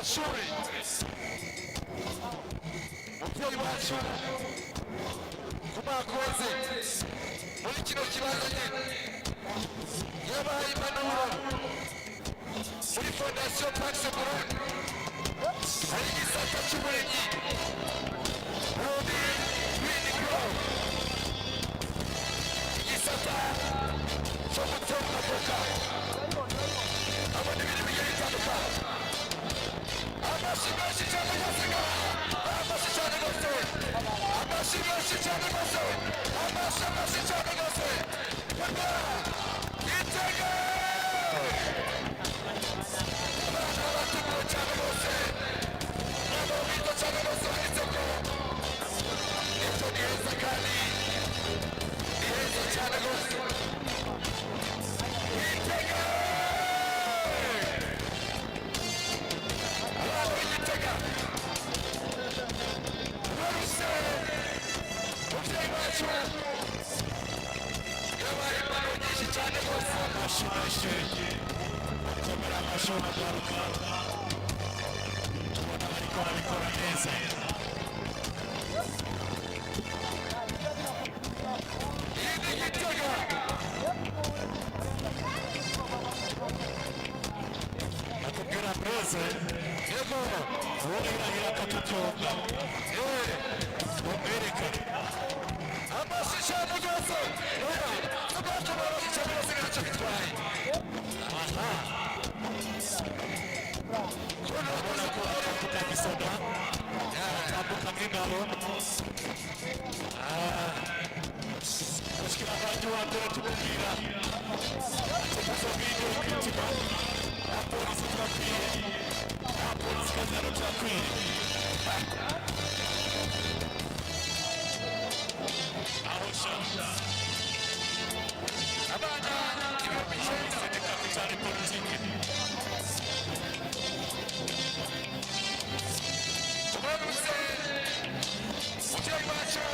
amashuri umubyeyi wacu kubakoze muri kino kibazo nyine yabaye impanuro muri fondasiyo Pax Burundi hari igisata cy'uburimyi igisata cyo gutera avoka abona ibintu bigiye bitandukanye amashyi menshi cyane rwose amashyi cyane rwose amashyi menshi cyane rwose amashyi cyane rwose Gitega abana batumiwe cyane rwose nabo bito cyane rwose bagitego ibyo ni heza kandi ni heza cyane rwose Gitega abana b'Igitega baruse umubyeyi wacu yabaye impano nyinshi cyane rwose amashyi menshi akomera amashyi agaruka tubona bariko barabikora neza iyi ni Gitega akubwira mbese yego ubundi birahira akatubyumva umwereka amashyi cyane rwose ubwacu barazi cyane rwose ntacyo bitwaye aha urabona ko atambuka nk'isoda atambuka nk'ingabo gushikira abantu wa mbere tumubwira izo video kwitima abapolisi turakwiye abapolisi kazaro turakwiye aho shaka abana ibihumbi icumi sede kapitale politiki tubaruse umubyeyi wacu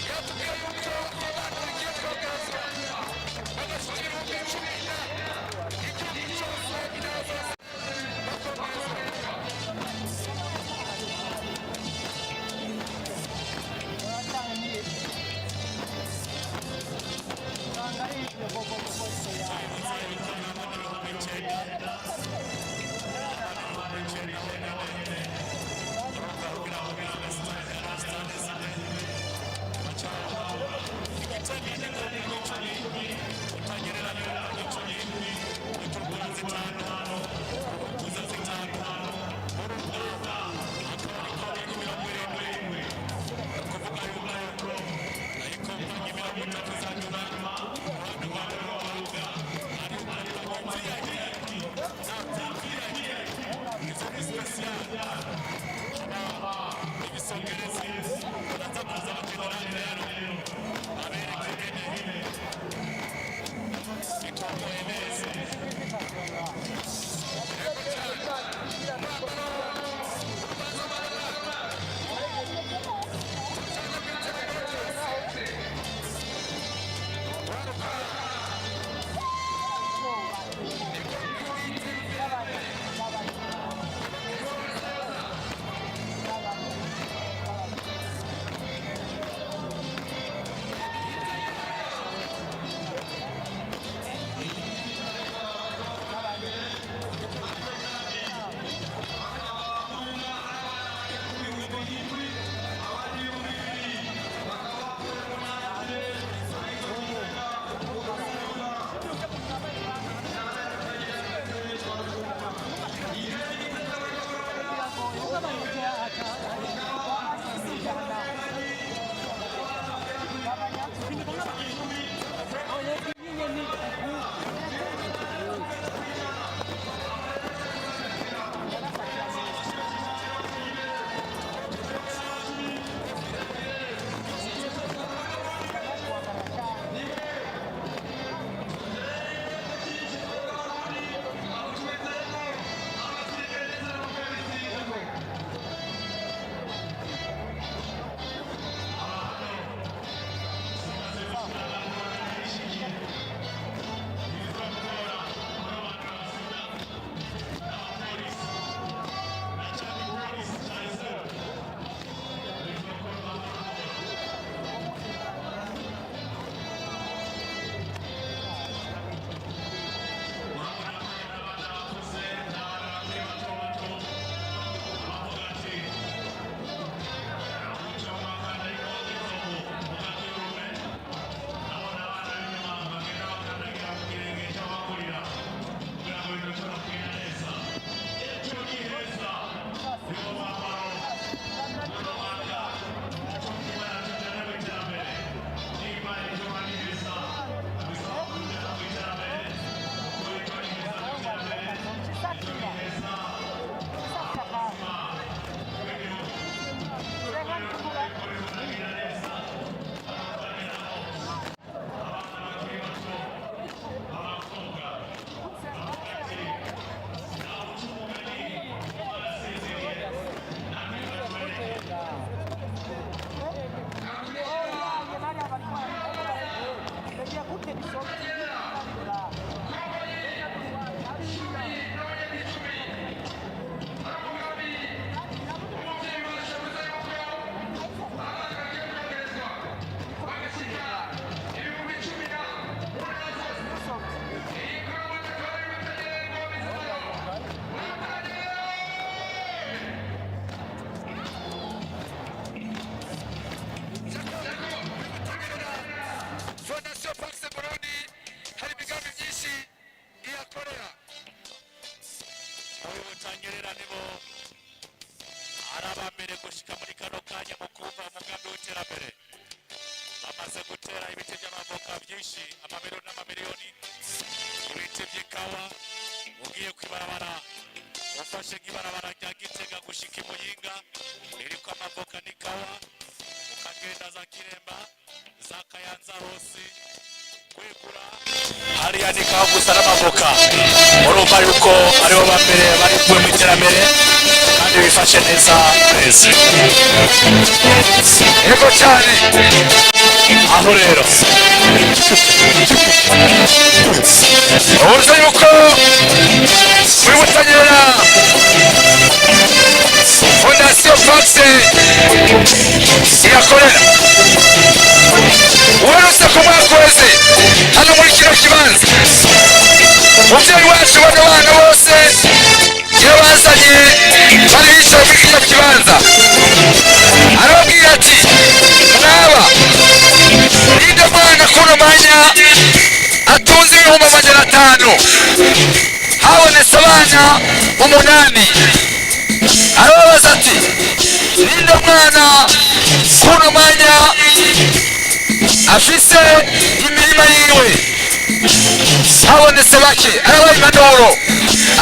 yatubwiye yuko abana bagiye kwagazwa bagashyira ibihumbi icumi igihugu cyose kiraza bakomeza Butanyerera nibo arabambere gushika muri kano kanya mu kumva umugambi w'iterambere. Bamaze gutera ibiti by'amavoka byinshi, amamiliyoni n'amamiliyoni, ibiti by'ikawa. Ugiye kwibarabara ufashe nk'ibarabara rya Gitega gushika i Muyinga ririko amavoka n'ikawa, ukagenda za Kiremba za Kayanza hose kwegura hariya n'ikawa gusa n'amavoka. Urumva yuko aribo bambere bari kuwe mu iterambere kandi bifashe neza neza. Yego cyane aho rero uburyo yuko muri Butanyerera Fondation Pax irakorera. Uherutse ku mwaka wese hano muri kino kibanza umubyeyi wacu bano bana bose iyo bazanye bari bicaye muri kino kibanza arababwira ati mwaba ninde mwana kuno mwanya atunze ibihumbi 500 habonetse abana 8. Arababaza ati ninde mwana kuno mwanya afise imirima yiwe habonetse bake arabaha impanuro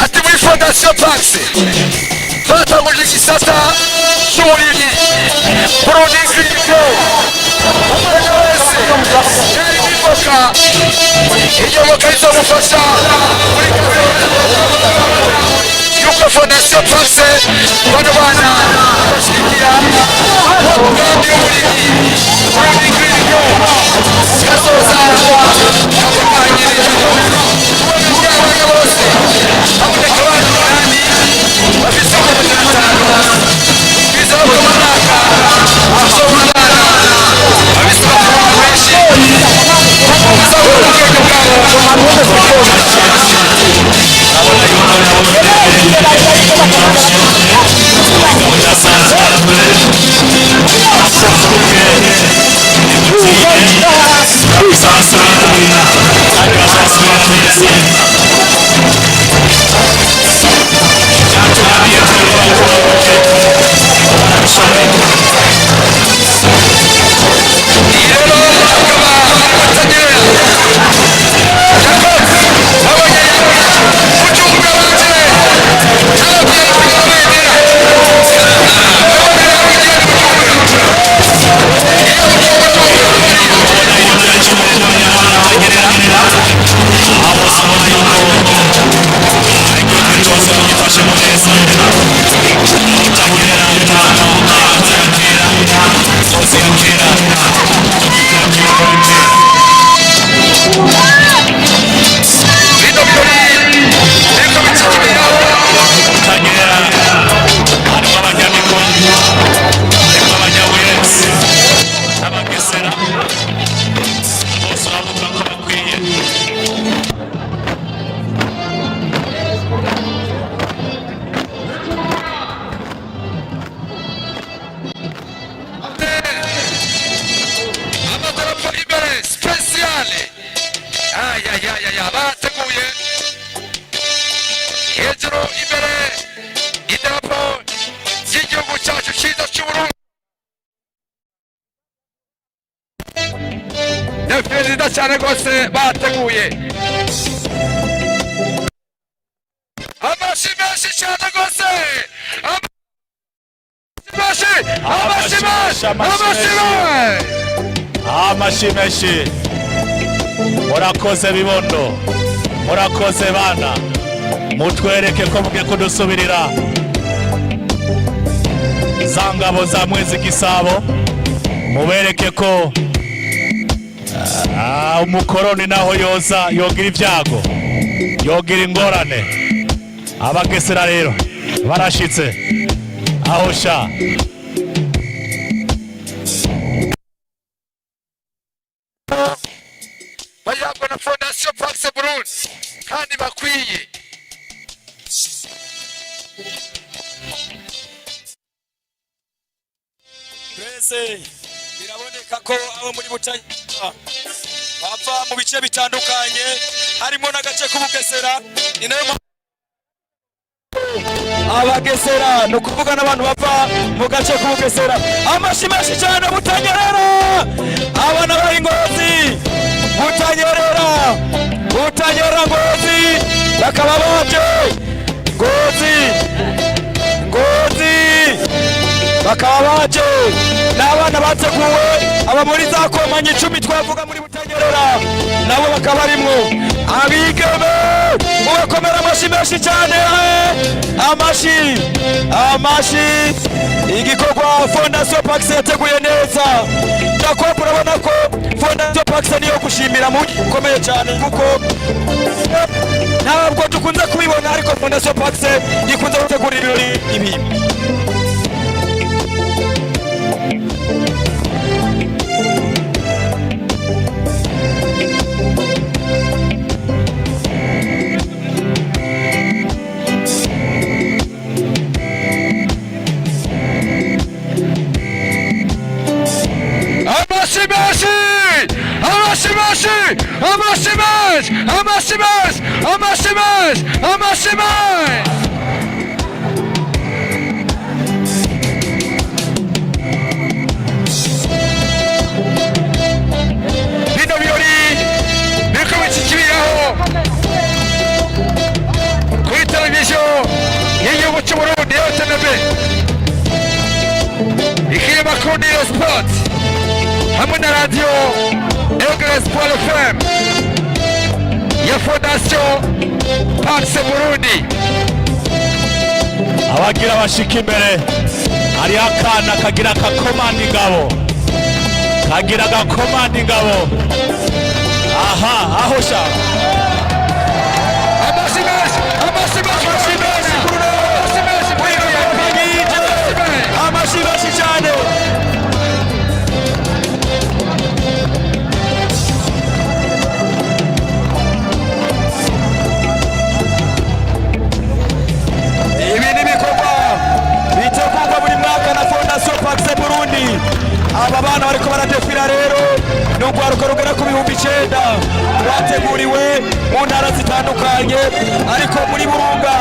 ati muri Fondation Pax twatanguje igisata cy'uburimyi Burundi Green umwana wese yari ivoka iryo voka rizomufasha muri yuko Fondation Pax bano bana bashigikira umugambi w'uburimyi Burundi Green kazoza kabimanyirije kubona abana bose haboneka abana 8 bafise 500 bizaba ku mwaka bazobona abana bafise abana benshi bazabona ubwenge bwabo bateguye hejuru imbere idarapo ry'igihugu cyacu cyiza cy'Uburundi. ni perezida cyane rwose bateguye amashyi menshi cyane rwose amashyi menshi. Murakoze bibondo, murakoze bana, mutwereke ko mugiye kudusubirira za ngabo za Mwezi Gisabo, mubereke ko umukoroni naho yoza yogira ibyago, yogira ingorane. Abagesera rero barashitse aho sha bayagwa na Fondation Pax Burundi kandi bakwiye. Twese biraboneka ko abo muri Butanyerera bava mu bice bitandukanye harimo n'agace k'Ubugesera. Ni nayo abagesera no kuvuga n'abantu bava mu gace k'ubugesera amashi menshi cyane Butanyerera abana bari Ngozi Butanyerera Ngozi bakaba baje Ngozi bakaba baje n'abana bateguwe aba muri za komanya 10 twavuga muri Butanyerera nabo bakaba barimwo abigeme mubakomera amashi menshi cyane amashi igikorwa Fondation Pax yateguye neza ndakora urabona ko Fondation Pax niyo gushimira mu ukomeye cyane kuko ntabwo dukunze kubibona ariko Fondation Pax ikunze gutegura ibirori ibi bino birori biriko bikikibiraho kuri televiziyo y'igihugu cy'Uburundi RTNB ikinyamakuru Nilo Sport hamwe na radio Espoir FM ya Fondation Pax Burundi. abagira bashika imbere hari akana kagira gakomanda ingabo aha aho sha amashi cyane aba bana bariko baradefira rero n'ugwaruka rugera ku 9,000 bateguriwe mu ntara zitandukanye ariko muri Burunga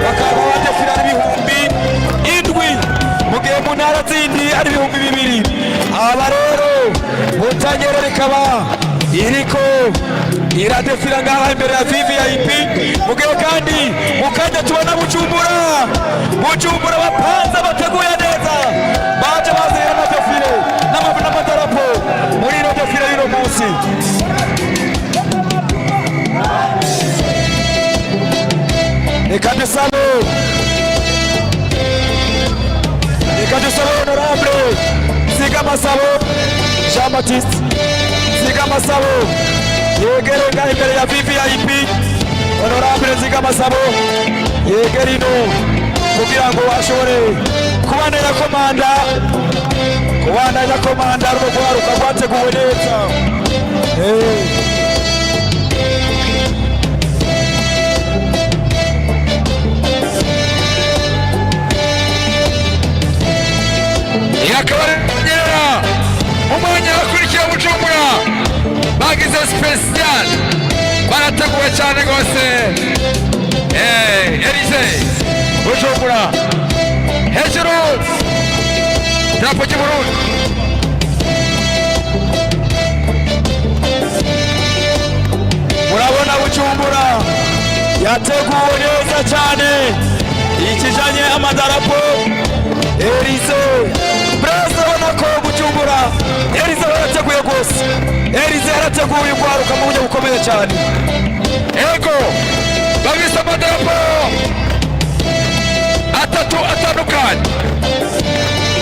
bakaba badefira 7,000 mu gihe mu ntara zindi ari 2,000 aba rero Butanyerera ikaba iriko iradefira ngaha imbere ya VVIP mu gihe kandi mukajya tubona Bujumbura bapanza bateguye neza baje bazera amadefire n'amadarapo muri ino defire y'uno munsi reka dusabe honorable Zigamasabo Jean Baptiste Zigamasabo yegere ngaha imbere ya VVIP honorable Zigamasabo yegere ino kugira ngo ashobore kubandanya komanda rugwaruka rwateguwe neza Nyerera umwanya wakurikiye Bujumbura bagize special barateguwe cyane gose Elysee Bujumbura hejuru drapo cy'Uburundi murabona Bujumbura yateguwe neza cyane ikijanye amadarapo Elysee Breza wanako Bujumbura Elysee yarateguye gose Elysee yarateguye ugwaruka mu buryo bukomeye cyane ego bagisa amadarapo atandukanye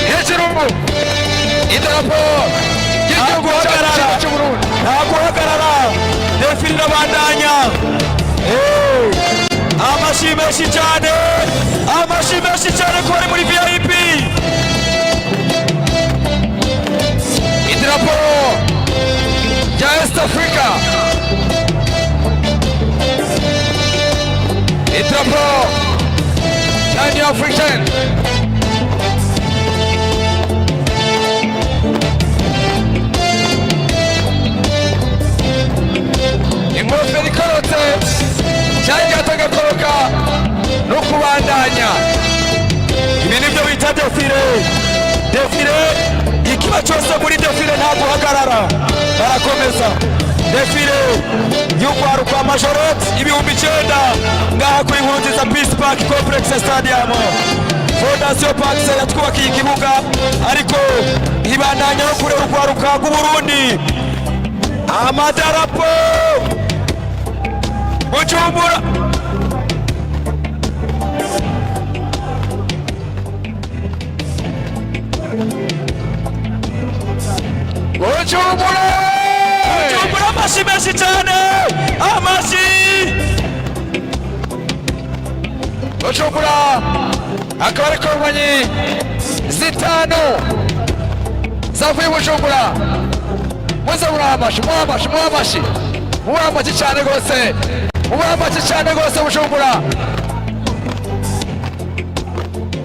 hejuru idarapo y'igihugu cy'Uburundi ntabwo uhagarara defile bandanya amashi menshi cyane ko bari muri VIP idarapo rya East Africa idarapo rya African ingofero ikorotse cyangwa atagakoroka no kubandanya bita defile ikiba cyose muri defile nta guhagarara barakomeza defile y'urwaruka majorette ibihumbi 9 ngaha kuri Nkurunziza Peace Park Complex Stadium. Fondation Pax yatwubakiye ikibuga ariko ibandanya no kureba urwaruka rw'Uburundi. Amadarapo Bujumbura amashi menshi cyane, amashi Bujumbura akaba ari kompanyi zitanu zavuye Bujumbura. Muze muramashi cyane rwose, muramashi cyane rwose Bujumbura.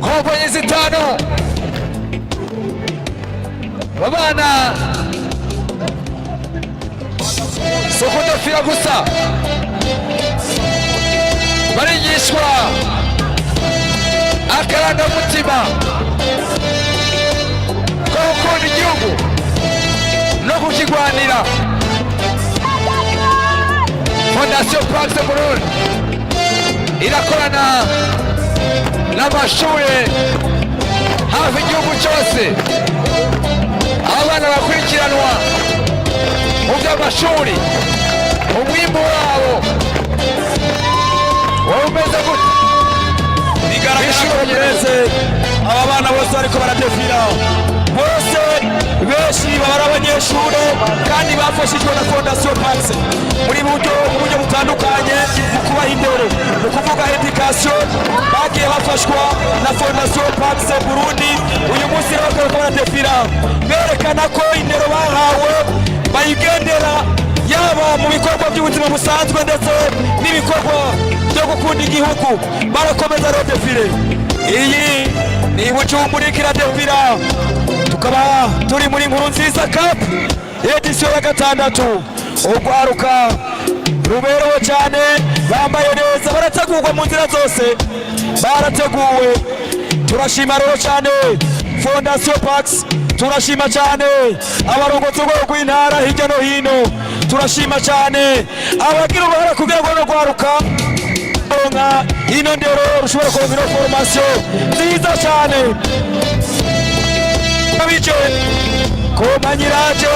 Kompanyi zitanu babana sokudafira gusa barigishwa akarangamutima ko gukunda igihugu no kukigwanira. Fondation Pax Burundi irakorana n'amashuri hafi igihugu cyose. Abana bakurikiranwa mu by'amashuri, umwimbu wabo umeze gute? bigaragara ko mwese aba bana bose ariko baradefira, bose benshi baba ari abanyeshuri kandi bafashijwe na Fondation Pax muri buryo butandukanye mu kubaha indero, mu kuvuga education bagiye bafashwa na Fondation Pax Burundi. Uyu munsi rero bakaba baradefira berekana ko indero bahawe bayigendera yaba mu bikorwa by'ubuzima busanzwe ndetse n'ibikorwa byo gukunda igihugu. Barakomeza rero defile iyi ni Bujumbura iradefira, tukaba turi muri Nkurunziza Cup edition ya 6. Urwaruka ruberewe cyane, bambaye neza, barategurwa mu nzira zose, barateguwe. Turashima rero cyane Fondation Pax, turashima cyane abarongozi rw'intara hirya no hino, turashima cyane abagira uruhare kugira ngo rwaruka nka ino ndero rushobora kugira formation nziza cyane. Abije komanyiraje